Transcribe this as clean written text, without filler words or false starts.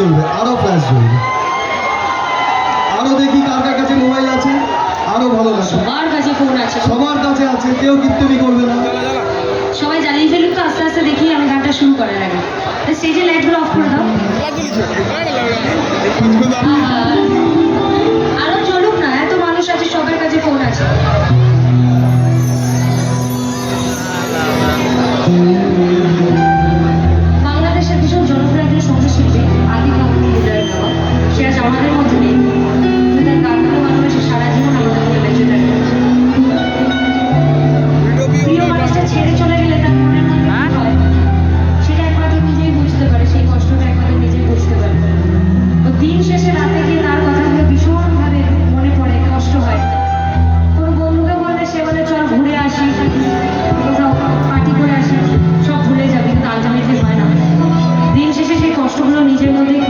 জ্বলবে, আরো ফ্ল্যাশ জ্বলবে। আরো দেখি কার কার কাছে মোবাইল আছে, আরো ভালো লাগে। সবার কাছে ফোন আছে, সবার কাছে আছে, কেউ কীর্তনই করবে না। সবাই জ্বালিয়ে ফেলুক তো আস্তে আস্তে, দেখি আমি গানটা শুরু করার আগে স্টেজের লাইটগুলো অফ করে দাও। আরো চলুক না, এত মানুষ আছে, সবার কাছে ফোন আছে। বাংলাদেশের ভীষণ জনপ্রিয় একজন সঙ্গীতশিল্পী আতিক আহমেদ হৃদয়ের দেওয়া, সে আজ আমাদের মধ্যে নেই, কিন্তু তার গানগুলো ভালোবেসে সারা জীবন আমাদের মধ্যে বেঁচে থাকে। প্রিয় মানুষটা ছেড়ে চলে গেলে তার মনের মধ্যে কি হয় সেটা একমাত্র নিজেই বুঝতে পারে, সেই কষ্টটা একমাত্র নিজেই বুঝতে পারে। তো দিন শেষে রাতে গিয়ে তার কথাগুলো ভীষণভাবে মনে পড়ে, কষ্ট হয়। কোনো বন্ধুকে বললে সে বলে চল ঘুরে আসি, কোথাও পার্টি করে আসি, সব ভুলে যাবে, কিন্তু আলটিমেটলি হয় না। দিন শেষে সেই কষ্টগুলো নিজের মধ্যেই